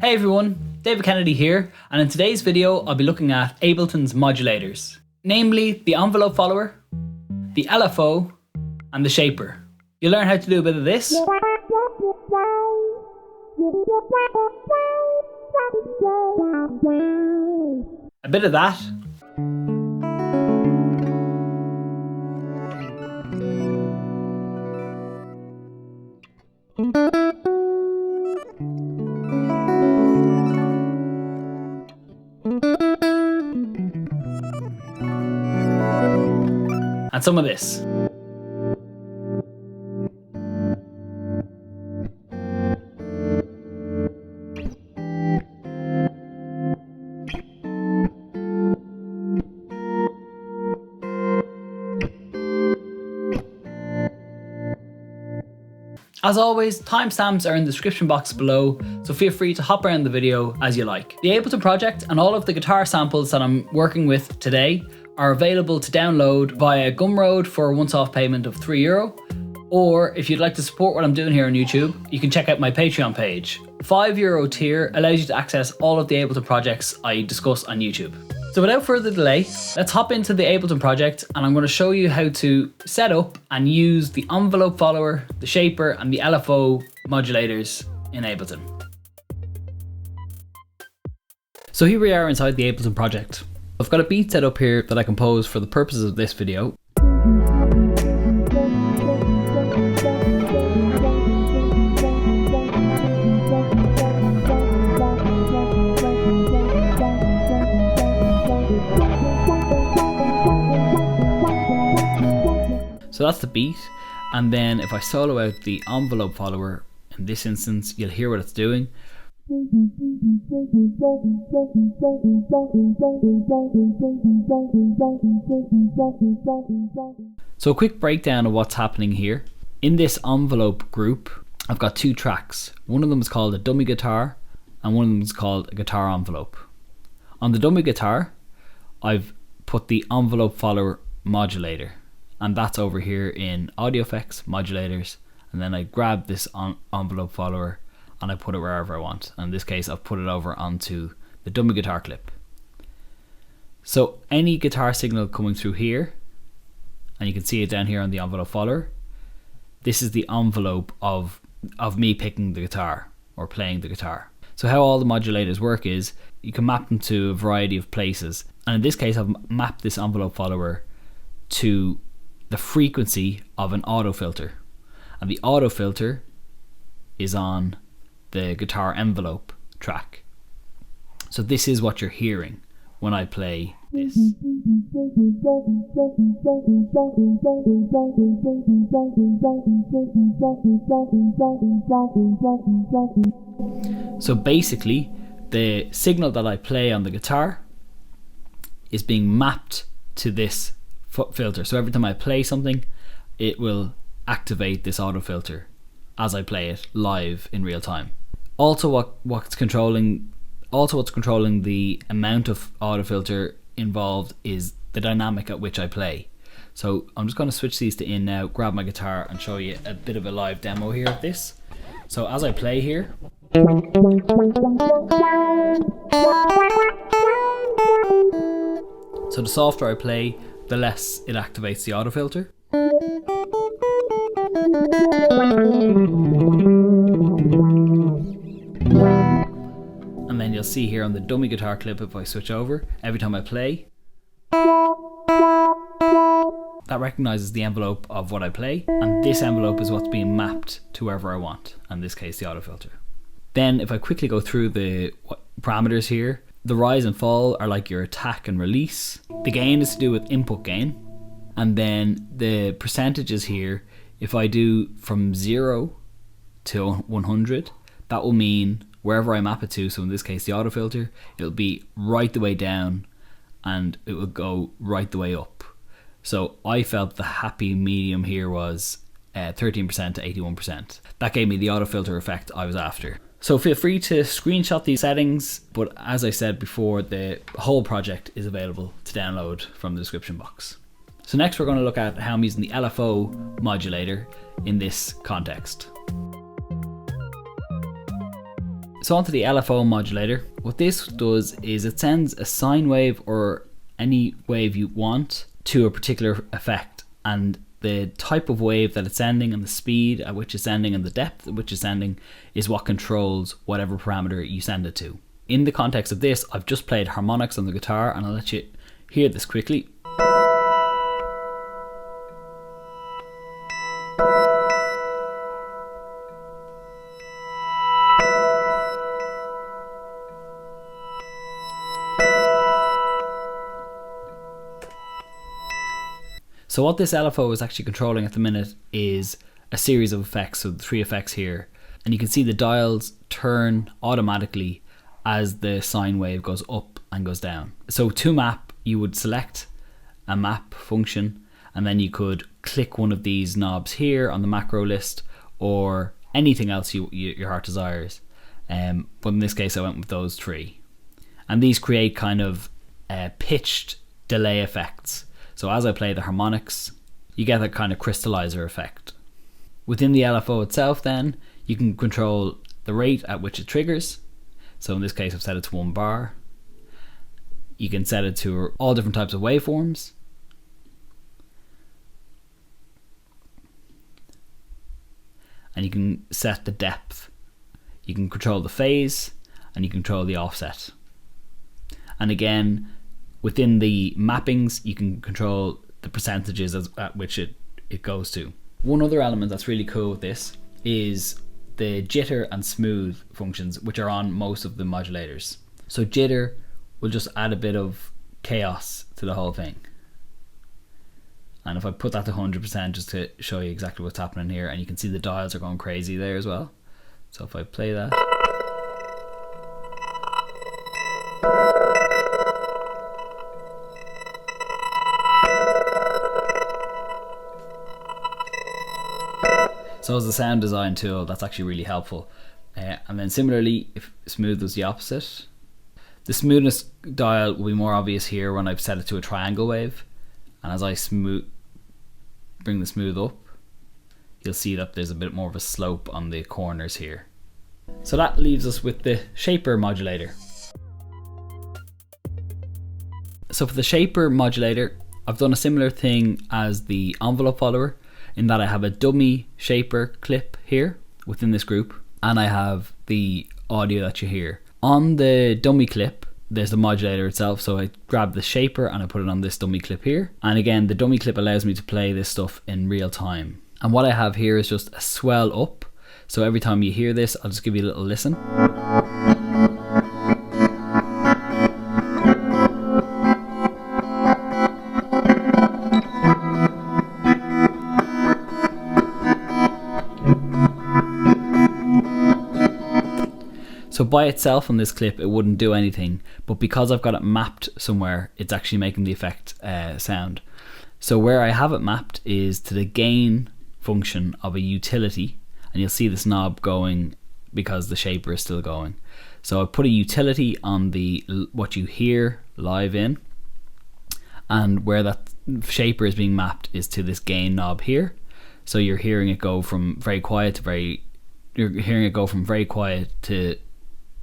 Hey everyone, David Kennedy here, and in today's video I'll be looking at Ableton's modulators, namely the envelope follower, the LFO, and the shaper. You'll learn how to do a bit of this, a bit of that, and some of this. As always, timestamps are in the description box below, so feel free to hop around the video as you like. The Ableton project and all of the guitar samples that I'm working with today are available to download via Gumroad for a once-off payment of €3, or if you'd like to support what I'm doing here on YouTube, you can check out my Patreon page. The €5 tier allows you to access all of the Ableton projects I discuss on YouTube. So without further delay, let's hop into the Ableton project, and I'm going to show you how to set up and use the envelope follower, the shaper, and the LFO modulators in Ableton. So here we are inside the Ableton project. I've got a beat set up here that I composed for the purposes of this video. So that's the beat, and then if I solo out the envelope follower, in this instance, you'll hear what it's doing. So a quick breakdown of what's happening here. In this envelope group, I've got two tracks. One of them is called a dummy guitar, and one of them is called a guitar envelope. On the dummy guitar, I've put the envelope follower modulator, and that's over here in audio effects, modulators, and then I grab this envelope follower and I put it wherever I want. In this case, I've put it over onto the dummy guitar clip. So any guitar signal coming through here, and you can see it down here on the envelope follower, this is the envelope of me picking the guitar or playing the guitar. So how all the modulators work is you can map them to a variety of places, and in this case I've mapped this envelope follower to the frequency of an auto filter, and the auto filter is on the guitar envelope track. So this is what you're hearing when I play this. So basically the signal that I play on the guitar is being mapped to this filter. So every time I play something, it will activate this auto filter as I play it live in real time. Also what's controlling the amount of auto filter involved is the dynamic at which I play. So I'm just going to switch these to in now, grab my guitar and show you a bit of a live demo here of this. So as I play here, so the softer I play, the less it activates the auto filter. And then you'll see here on the dummy guitar clip, if I switch over, every time I play, that recognizes the envelope of what I play, and this envelope is what's being mapped to wherever I want, in this case the auto filter. Then if I quickly go through the parameters here, the rise and fall are like your attack and release. The gain is to do with input gain, and then the percentages here, if I do from 0 to 100, that will mean wherever I map it to, so in this case the auto filter, it'll be right the way down and it will go right the way up. So I felt the happy medium here was 13% to 81%. That gave me the auto filter effect I was after. So feel free to screenshot these settings, but as I said before, the whole project is available to download from the description box. So next we're going to look at how I'm using the LFO modulator in this context. So onto the LFO modulator. What this does is it sends a sine wave or any wave you want to a particular effect, and the type of wave that it's sending and the speed at which it's sending and the depth at which it's sending is what controls whatever parameter you send it to. In the context of this, I've just played harmonics on the guitar, and I'll let you hear this quickly. So what this LFO is actually controlling at the minute is a series of effects, so the 3 effects here. And you can see the dials turn automatically as the sine wave goes up and goes down. So to map, you would select a map function, and then you could click one of these knobs here on the macro list, or anything else your heart desires. But in this case, I went with those 3. And these create kind of pitched delay effects. So as I play the harmonics, you get that kind of crystallizer effect. Within the LFO itself then, you can control the rate at which it triggers. So in this case, I've set it to 1 bar. You can set it to all different types of waveforms. And you can set the depth. You can control the phase, and you can control the offset. And again, within the mappings, you can control the percentages at which it goes to. One other element that's really cool with this is the jitter and smooth functions, which are on most of the modulators. So jitter will just add a bit of chaos to the whole thing. And if I put that to 100% just to show you exactly what's happening here, and you can see the dials are going crazy there as well. So if I play that. So as a sound design tool, that's actually really helpful. And then similarly, if smooth was the opposite, the smoothness dial will be more obvious here when I've set it to a triangle wave. And as I bring the smooth up, you'll see that there's a bit more of a slope on the corners here. So that leaves us with the shaper modulator. So for the shaper modulator, I've done a similar thing as the envelope follower, in that I have a dummy shaper clip here within this group, and I have the audio that you hear. On the dummy clip, there's the modulator itself, so I grab the shaper and I put it on this dummy clip here. And again, the dummy clip allows me to play this stuff in real time. And what I have here is just a swell up. So every time you hear this, I'll just give you a little listen. So by itself on this clip, it wouldn't do anything, but because I've got it mapped somewhere, it's actually making the effect sound. So where I have it mapped is to the gain function of a utility, and you'll see this knob going because the shaper is still going. So I put a utility on the what you hear live in, and where that shaper is being mapped is to this gain knob here. So you're hearing it go from very quiet to very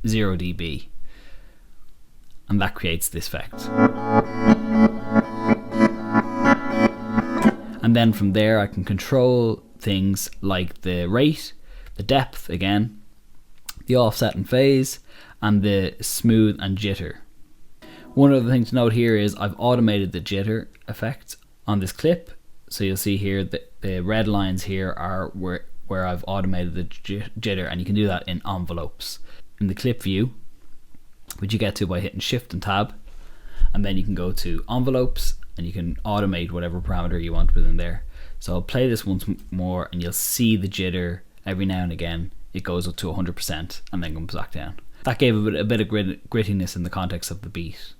0 dB, and that creates this effect. And then from there I can control things like the rate, the depth again, the offset and phase, and the smooth and jitter. One other thing to note here is I've automated the jitter effect on this clip. So you'll see here that the red lines here are where I've automated the jitter, and you can do that in envelopes. In the clip view, which you get to by hitting Shift and Tab, and then you can go to envelopes and you can automate whatever parameter you want within there. So I'll play this once more, and you'll see the jitter every now and again. It goes up to 100% and then comes back down. That gave a bit of grittiness in the context of the beat.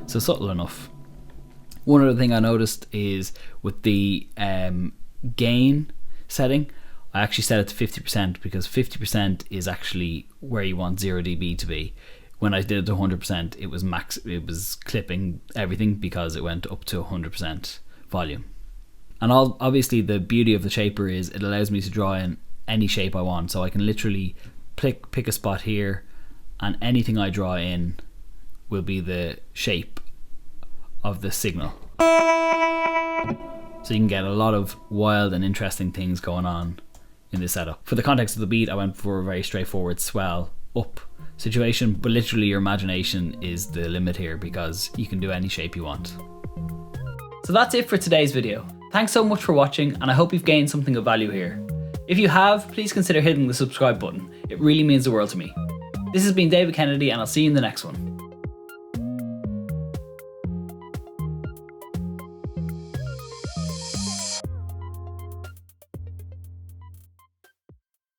So subtle enough. One other thing I noticed is with the gain setting, I actually set it to 50% because 50% is actually where you want 0 dB to be. when I did it to 100%, it was clipping everything because it went up to 100% volume. And obviously the beauty of the shaper is it allows me to draw in any shape I want. So I can literally pick a spot here, and anything I draw in will be the shape of the signal. So you can get a lot of wild and interesting things going on in this setup. For the context of the beat, I went for a very straightforward swell up situation, but literally your imagination is the limit here because you can do any shape you want. So that's it for today's video. Thanks so much for watching, and I hope you've gained something of value here. If you have, please consider hitting the subscribe button. It really means the world to me. This has been David Kennedy, and I'll see you in the next one.